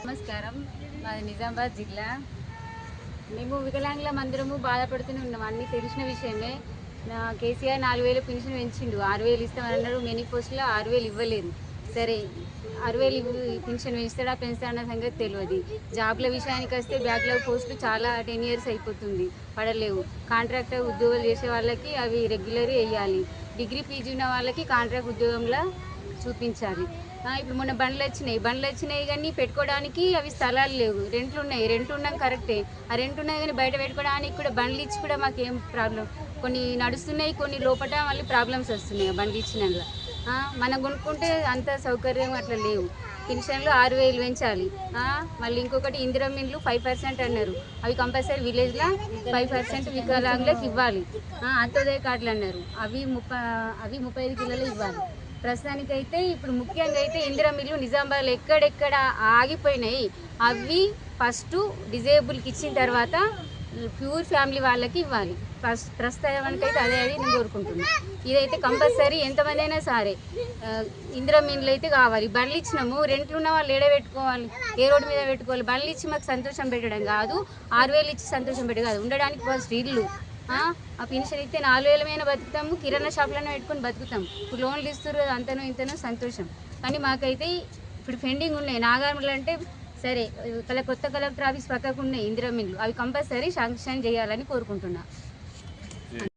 నమస్కారం. మాది నిజామాబాద్ జిల్లా. మేము వికలాంగుల మందిరము బాధపడుతూనే ఉన్నాం. అన్నీ తెలిసిన విషయమే. కేసీఆర్ 4000 పెన్షన్ పెంచిండు. 6000 ఇస్తామని అన్నాడు. మేనిఫెస్టోలో 6000 ఇవ్వలేదు. సరే 6000 పెన్షన్ పెంచుతాడా అన్న సంగతి తెలియదు. జాబ్ల విషయానికి వస్తే బ్యాక్లాగ్ పోస్టులు చాలా 10 ఇయర్స్ అయిపోతుంది, పడలేవు. కాంట్రాక్టర్ ఉద్యోగాలు చేసే వాళ్ళకి అవి రెగ్యులర్ వేయాలి. డిగ్రీ పీజీ ఉన్న వాళ్ళకి కాంట్రాక్ట్ ఉద్యోగంలో చూపించాలి. ఇప్పుడు మొన్న బండ్లు వచ్చినాయి కానీ పెట్టుకోవడానికి అవి స్థలాలు లేవు. రెంట్లు ఉన్నాం కరెక్టే. ఆ రెంట్ ఉన్నాయి కానీ బయట పెట్టుకోవడానికి కూడా బండ్లు ఇచ్చి కూడా మాకేం ప్రాబ్లం. కొన్ని నడుస్తున్నాయి, కొన్ని లోపల మళ్ళీ ప్రాబ్లమ్స్ వస్తున్నాయి బండ్లు ఇచ్చినందులో. మనం కొనుక్కుంటే అంత సౌకర్యం అట్లా లేవు. పెన్షన్లు 6000 పెంచాలి. మళ్ళీ ఇంకొకటి ఇందిరమ్మ ఇండ్లు 5% అన్నారు. అవి కంపల్సరీ విలేజ్లో 5% వికలాంగులకు ఇవ్వాలి. అంత్యోదయ కార్డులు అన్నారు. అవి 35 కిలోలు ఇవ్వాలి. ప్రస్తుతానికైతే ఇప్పుడు ముఖ్యంగా అయితే ఇందిరమ్మ ఇల్లు నిజామాబాద్లో ఎక్కడెక్కడ ఆగిపోయినాయి. అవి ఫస్ట్ డిజేబుల్కి ఇచ్చిన తర్వాత ప్యూర్ ఫ్యామిలీ వాళ్ళకి ఇవ్వాలి. ప్రస్తుతానికైతే అదే నేను కోరుకుంటున్నాను. ఇదైతే కంపల్సరీ ఎంతమంది అయినా సరే ఇందిరమ్మ ఇండ్లు అయితే కావాలి. బండ్లు ఇచ్చినాము, రెంట్లు ఉన్న వాళ్ళు ఏడ పెట్టుకోవాలి, ఏ రోడ్డు మీద పెట్టుకోవాలి. బండ్లు ఇచ్చి మాకు సంతోషం పెట్టడం కాదు, 6000 ఇచ్చి సంతోషం పెట్టడం కాదు. ఉండడానికి ఫస్ట్ ఇల్లు. ఆ పెన్షన్ ఇస్తే 4000 బతుకుతాము, కిరాణా షాపులను పెట్టుకొని బతుకుతాం. ఇప్పుడు లోన్లు ఇస్తారు, అంతనో ఇంతనో సంతోషం. కానీ మాకైతే ఇప్పుడు పెండింగ్ ఉన్నాయి. నాగార్మలు అంటే సరే కొత్త కలెక్టర్ ఆఫీస్ పక్కకు ఉన్నాయి ఇందిరమ్మ ఇండ్లు. అవి కంపల్సరీ శాంక్షన్ చేయాలని కోరుకుంటున్నా.